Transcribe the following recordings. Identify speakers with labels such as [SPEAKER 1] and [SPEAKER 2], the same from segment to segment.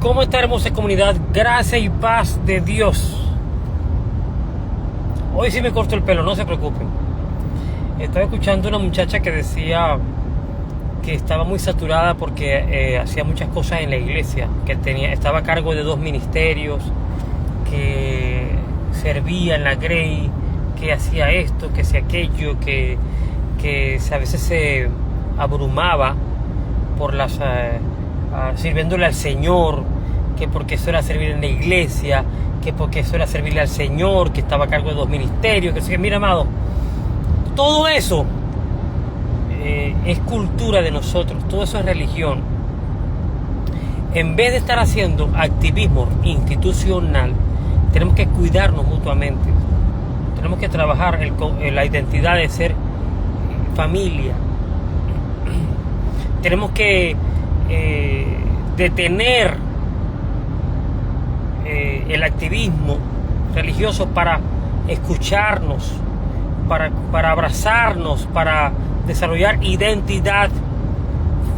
[SPEAKER 1] ¿Cómo está, hermosa comunidad? Gracia y paz de Dios. Hoy sí me corto el pelo, no se preocupen. Estaba escuchando una muchacha que decía que estaba muy saturada porque hacía muchas cosas en la iglesia, que estaba a cargo de 2 ministerios, que servía en la Grey, que hacía esto, que hacía aquello, que a veces se abrumaba por las sirviéndole al Señor, que porque eso era servir en la iglesia, que porque eso era servirle al Señor, que estaba a cargo de 2 ministerios, que mira, amado, todo eso es cultura de nosotros, todo eso es religión. En vez de estar haciendo activismo institucional, tenemos que cuidarnos mutuamente, tenemos que trabajar la identidad de ser familia, tenemos que detener el activismo religioso para escucharnos, para abrazarnos, para desarrollar identidad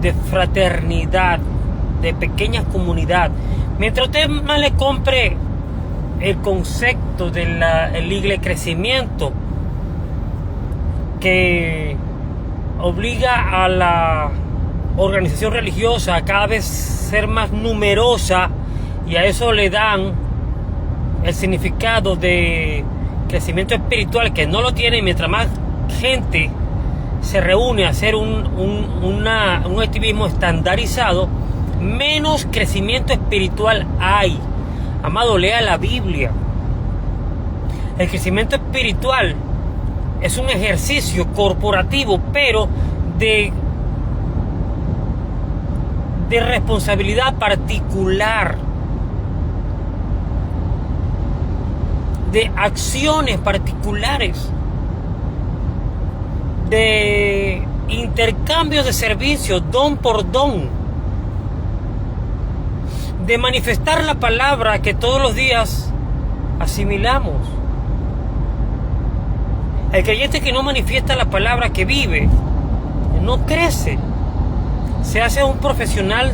[SPEAKER 1] de fraternidad, de pequeña comunidad. Mientras usted más le compre el concepto del libre crecimiento, que obliga a la organización religiosa a cada vez ser más numerosa, y a eso le dan el significado de crecimiento espiritual, que no lo tiene. Mientras más gente se reúne a hacer un activismo estandarizado, menos crecimiento espiritual hay. Amado, lea la Biblia. El crecimiento espiritual es un ejercicio corporativo, pero de responsabilidad particular, de acciones particulares, de intercambios de servicios, don por don, de manifestar la palabra que todos los días asimilamos. El creyente que no manifiesta la palabra que vive no crece, se hace un profesional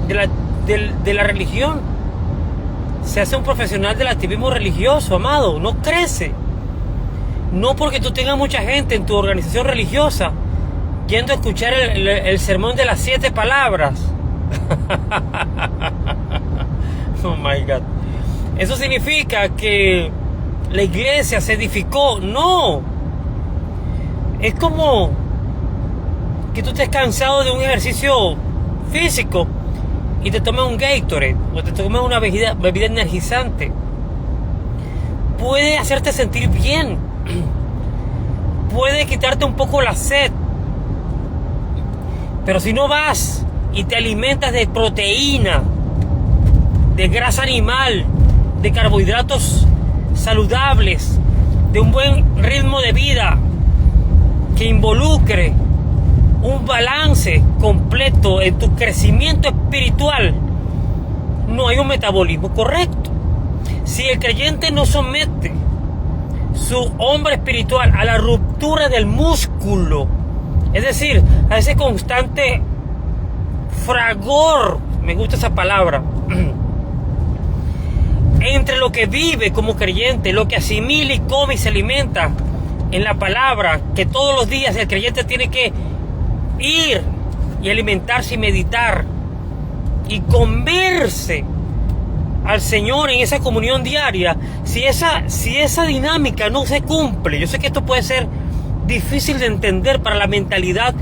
[SPEAKER 1] de la religión, se hace un profesional del activismo religioso, amado, no crece. No porque tú tengas mucha gente en tu organización religiosa yendo a escuchar el sermón de las 7 palabras. Oh my God. Eso significa que la iglesia se edificó. No. Es como que tú estés cansado de un ejercicio físico y te tomes un Gatorade o te tomes una bebida energizante. Puede hacerte sentir bien, puede quitarte un poco la sed, pero si no vas y te alimentas de proteína, de grasa animal, de carbohidratos saludables, de un buen ritmo de vida que involucre un balance completo en tu crecimiento espiritual, no hay un metabolismo correcto. Si el creyente no somete su hombre espiritual a la ruptura del músculo, es decir, a ese constante fragor, me gusta esa palabra, entre lo que vive como creyente, lo que asimila y come y se alimenta en la palabra, que todos los días el creyente tiene que ir y alimentarse y meditar y comerse al Señor en esa comunión diaria. Si esa dinámica no se cumple, yo sé que esto puede ser difícil de entender para la mentalidad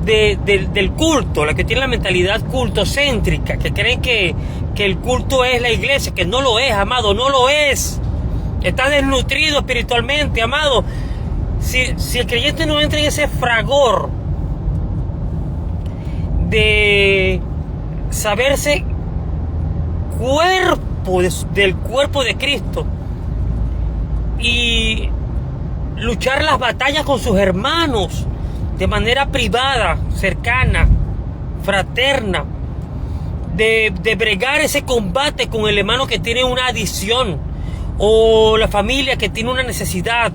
[SPEAKER 1] del culto, la que tiene la mentalidad cultocéntrica, que creen que el culto es la iglesia, que no lo es, amado, no lo es. Está desnutrido espiritualmente, amado. Si el creyente no entra en ese fragor de saberse cuerpo del cuerpo de Cristo y luchar las batallas con sus hermanos de manera privada, cercana, fraterna, de bregar ese combate con el hermano que tiene una adicción, o la familia que tiene una necesidad,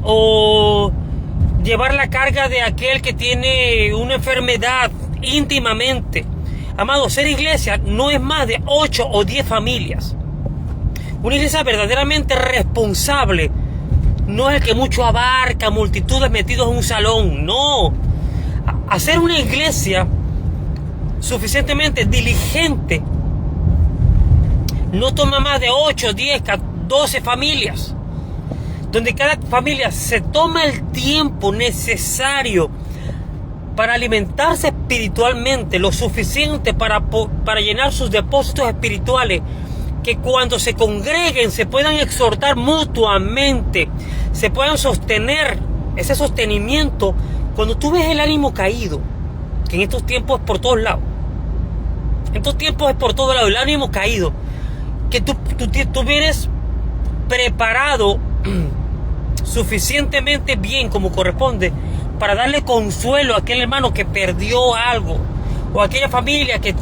[SPEAKER 1] o llevar la carga de aquel que tiene una enfermedad íntimamente, Amado, ser iglesia no es más de 8 o 10 familias. Una iglesia verdaderamente responsable no es el que mucho abarca, multitudes metidos en un salón. No. Hacer una iglesia suficientemente diligente no toma más de 8, 10, 12 familias, donde cada familia se toma el tiempo necesario para alimentarse espiritualmente, lo suficiente para llenar sus depósitos espirituales, que cuando se congreguen se puedan exhortar mutuamente, se puedan sostener, ese sostenimiento. Cuando tú ves el ánimo caído, que en estos tiempos es por todos lados, en estos tiempos es por todos lados, el ánimo caído, que tú vienes preparado suficientemente bien como corresponde para darle consuelo a aquel hermano que perdió algo, o a aquella familia que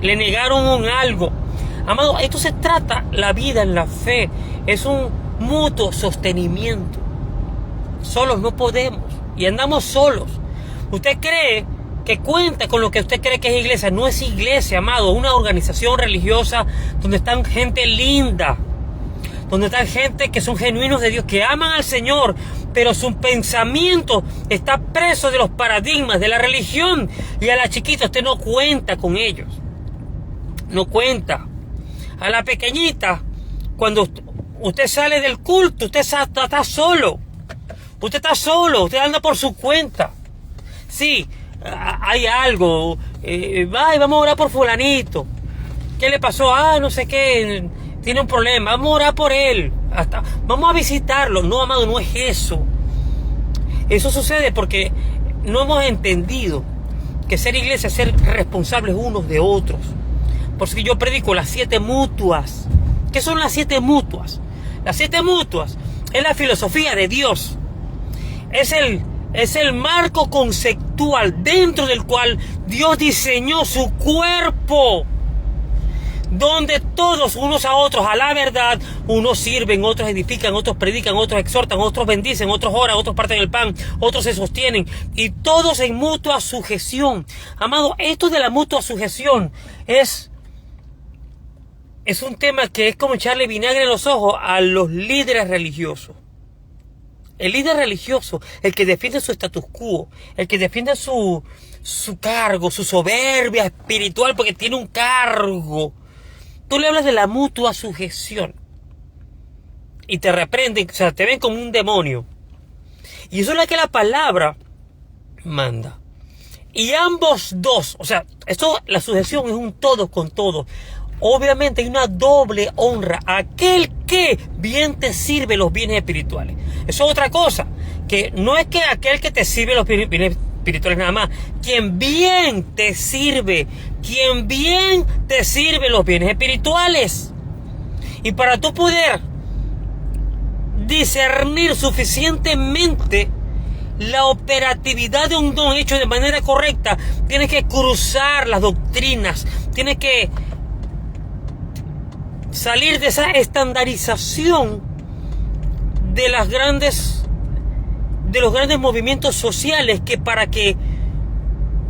[SPEAKER 1] le negaron algo. Amado, esto se trata la vida en la fe, es un mutuo sostenimiento. Solos no podemos y andamos solos. Usted cree que cuenta con lo que usted cree que es iglesia. No es iglesia, amado, una organización religiosa donde están gente linda, donde están gente que son genuinos de Dios, que aman al Señor, pero su pensamiento está preso de los paradigmas de la religión, y a la chiquita usted no cuenta con ellos, no cuenta. A la pequeñita, cuando usted sale del culto, usted está solo, usted anda por su cuenta. Sí, hay algo, vamos a orar por fulanito, ¿qué le pasó? No sé qué, tiene un problema, vamos a orar por él, vamos a visitarlo. No, amado, no es eso. Eso sucede porque no hemos entendido que ser iglesia es ser responsables unos de otros. Por eso que yo predico las 7 mutuas. ¿Qué son las 7 mutuas? Las 7 mutuas es la filosofía de Dios. Es el marco conceptual dentro del cual Dios diseñó su cuerpo, donde todos unos a otros a la verdad, unos sirven, otros edifican, otros predican, otros exhortan, otros bendicen, otros oran, otros parten el pan, otros se sostienen, y todos en mutua sujeción. Amado, esto de la mutua sujeción es un tema que es como echarle vinagre en los ojos a los líderes religiosos. El líder religioso, el que defiende su status quo, el que defiende su cargo, su soberbia espiritual porque tiene un cargo. Tú le hablas de la mutua sujeción y te reprenden, o sea, te ven como un demonio. Y eso es lo que la palabra manda. Y ambos dos, o sea, la sujeción es un todo con todo. Obviamente hay una doble honra a aquel que bien te sirve los bienes espirituales. Eso es otra cosa, que no es que aquel que te sirve los bienes espirituales nada más, quien bien te sirve los bienes espirituales. Y para tú poder discernir suficientemente la operatividad de un don hecho de manera correcta, tienes que cruzar las doctrinas, tienes que salir de esa estandarización de los grandes movimientos sociales, que para que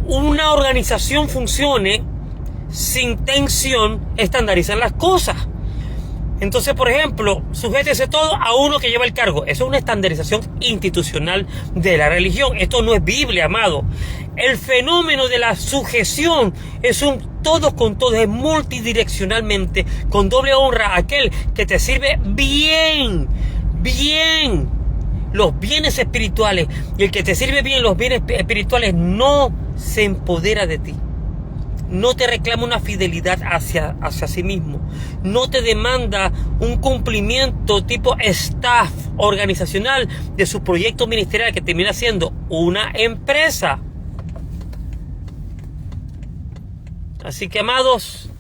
[SPEAKER 1] una organización funcione sin tensión estandarizan las cosas. Entonces, por ejemplo, sujétese todo a uno que lleva el cargo. Eso es una estandarización institucional de la religión. Esto no es Biblia, amado. El fenómeno de la sujeción es un todos con todos, es multidireccionalmente, con doble honra a aquel que te sirve bien los bienes espirituales, y el que te sirve bien los bienes espirituales no se empodera de ti, no te reclama una fidelidad hacia sí mismo, no te demanda un cumplimiento tipo staff organizacional de su proyecto ministerial, que termina siendo una empresa. Así que, amados,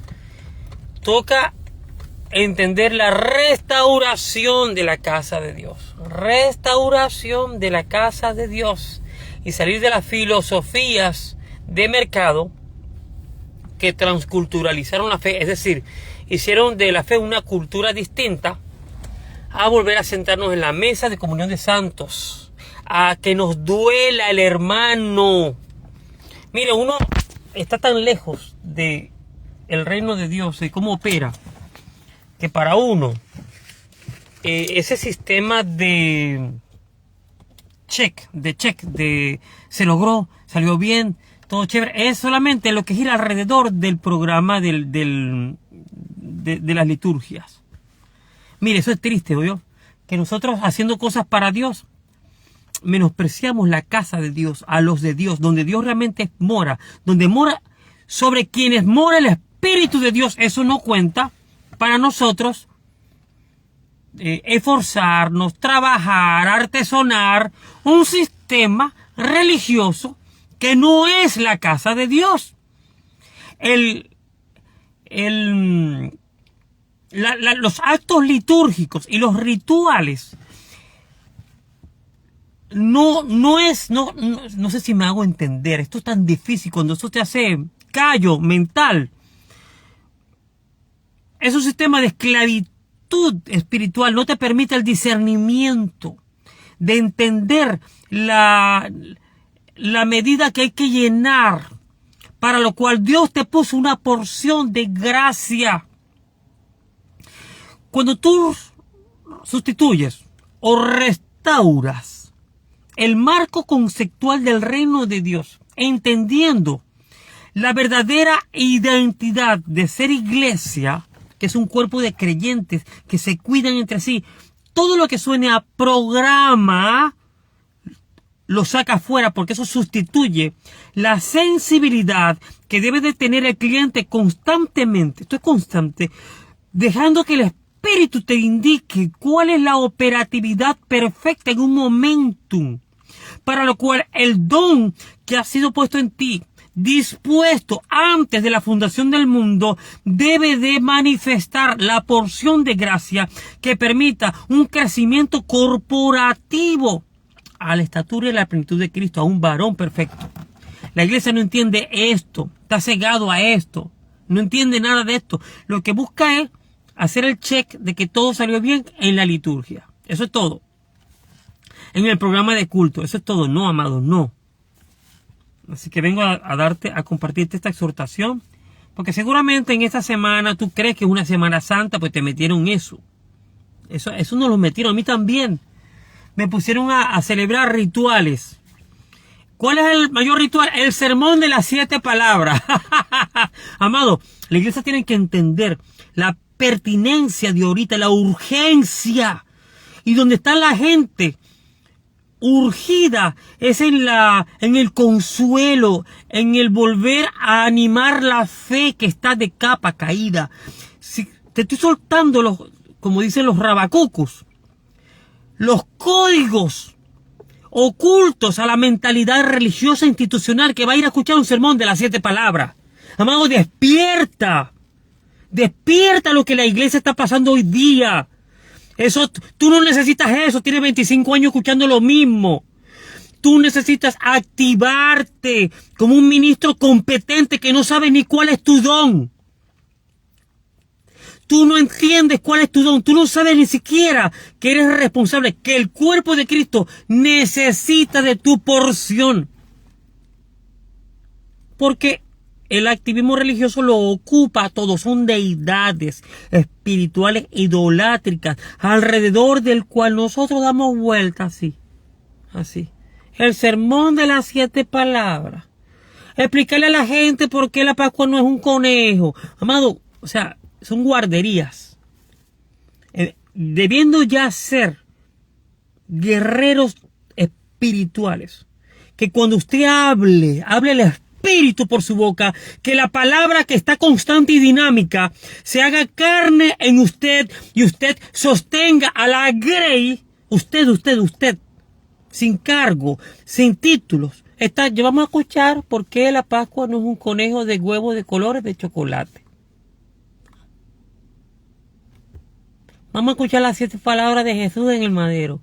[SPEAKER 1] toca entender la restauración de la casa de Dios. Restauración de la casa de Dios. Y salir de las filosofías de mercado que transculturalizaron la fe. Es decir, hicieron de la fe una cultura distinta, a volver a sentarnos en la mesa de comunión de santos. A que nos duela el hermano. Mire, uno está tan lejos de el reino de Dios, de cómo opera, que para uno ese sistema de check, se logró, salió bien, todo chévere, es solamente lo que gira alrededor del programa de las liturgias. Mire, eso es triste, ¿oyó? Que nosotros haciendo cosas para Dios menospreciamos la casa de Dios, a los de Dios, donde Dios realmente mora, donde mora, sobre quienes mora el Espíritu de Dios. Eso no cuenta para nosotros esforzarnos, trabajar, artesonar un sistema religioso que no es la casa de Dios. Los actos litúrgicos y los rituales no sé si me hago entender. Esto es tan difícil cuando esto te hace callo mental. Es un sistema de esclavitud espiritual. No te permite el discernimiento de entender la medida que hay que llenar, para lo cual Dios te puso una porción de gracia. Cuando tú sustituyes o restauras el marco conceptual del reino de Dios, entendiendo la verdadera identidad de ser iglesia, que es un cuerpo de creyentes que se cuidan entre sí, todo lo que suene a programa lo saca afuera, porque eso sustituye la sensibilidad que debe de tener el cliente constantemente. Esto es constante, dejando que el Espíritu te indique cuál es la operatividad perfecta en un momentum, para lo cual el don que ha sido puesto en ti, dispuesto antes de la fundación del mundo, debe de manifestar la porción de gracia que permita un crecimiento corporativo a la estatura y la plenitud de Cristo, a un varón perfecto. La iglesia no entiende esto, está cegado a esto, no entiende nada de esto. Lo que busca es hacer el check de que todo salió bien en la liturgia. Eso es todo. En el programa de culto. Eso es todo. No, amados, no. Así que vengo a compartirte esta exhortación. Porque seguramente en esta semana tú crees que es una Semana Santa, pues te metieron eso. Eso nos lo metieron a mí también. Me pusieron a celebrar rituales. ¿Cuál es el mayor ritual? El sermón de las 7 palabras. Amado, la iglesia tiene que entender la pertinencia de ahorita, la urgencia. Y donde está la gente urgida es en el consuelo, en el volver a animar la fe que está de capa caída. Si te estoy soltando como dicen los rabacucos, los códigos ocultos a la mentalidad religiosa institucional que va a ir a escuchar un sermón de las 7 palabras. Amado, despierta. Despierta lo que la iglesia está pasando hoy día. Eso, tú no necesitas eso. Tienes 25 años escuchando lo mismo. Tú necesitas activarte como un ministro competente que no sabe ni cuál es tu don. Tú no entiendes cuál es tu don. Tú no sabes ni siquiera que eres responsable, que el cuerpo de Cristo necesita de tu porción. Porque el activismo religioso lo ocupa a todos. Son deidades espirituales idolátricas alrededor del cual nosotros damos vuelta así. El sermón de las 7 palabras. Explicarle a la gente por qué la Pascua no es un conejo. Amado, o sea, son guarderías. Debiendo ya ser guerreros espirituales. Que cuando usted hable el Espíritu por su boca, que la palabra que está constante y dinámica se haga carne en usted y usted sostenga a la grey, usted, sin cargo, sin títulos. Vamos a escuchar por qué la Pascua no es un conejo de huevo de colores de chocolate. Vamos a escuchar las 7 palabras de Jesús en el madero.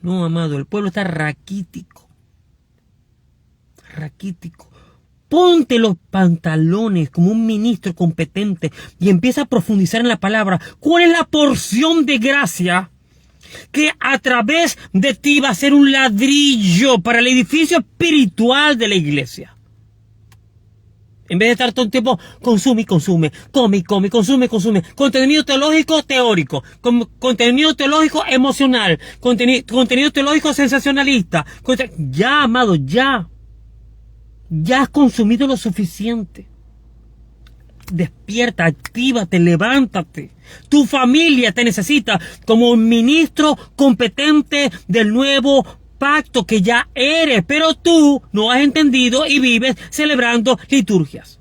[SPEAKER 1] No, amado, el pueblo está raquítico. Ponte los pantalones como un ministro competente y empieza a profundizar en la palabra. ¿Cuál es la porción de gracia que a través de ti va a ser un ladrillo para el edificio espiritual de la iglesia? En vez de estar todo el tiempo, consume y consume, come y come, consume y consume. Contenido teológico teórico, contenido teológico emocional, contenido teológico sensacionalista. Ya, amado, ya. Ya has consumido lo suficiente. Despierta, actívate, levántate. Tu familia te necesita como un ministro competente del nuevo pacto que ya eres, pero tú no has entendido y vives celebrando liturgias.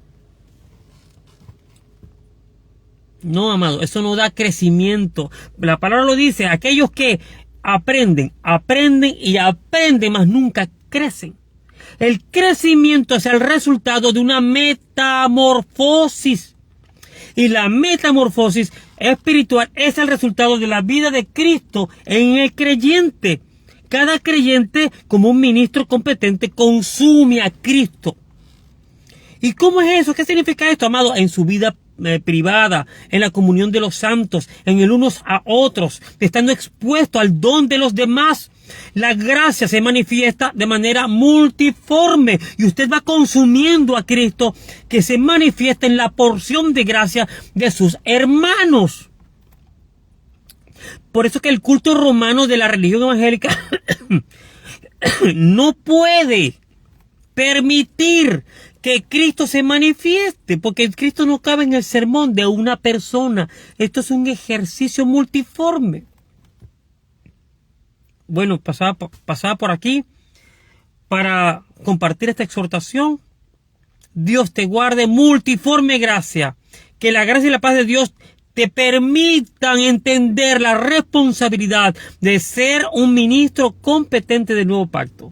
[SPEAKER 1] No, amado, eso no da crecimiento. La palabra lo dice, aquellos que aprenden, mas nunca crecen. El crecimiento es el resultado de una metamorfosis. Y la metamorfosis espiritual es el resultado de la vida de Cristo en el creyente. Cada creyente, como un ministro competente, consume a Cristo. ¿Y cómo es eso? ¿Qué significa esto, amado? En su vida privada, en la comunión de los santos, en el unos a otros, estando expuesto al don de los demás. La gracia se manifiesta de manera multiforme y usted va consumiendo a Cristo que se manifiesta en la porción de gracia de sus hermanos. Por eso que el culto romano de la religión evangélica no puede permitir que Cristo se manifieste, porque Cristo no cabe en el sermón de una persona. Esto es un ejercicio multiforme. Bueno, pasaba por aquí para compartir esta exhortación. Dios te guarde multiforme gracia. Que la gracia y la paz de Dios te permitan entender la responsabilidad de ser un ministro competente del nuevo pacto.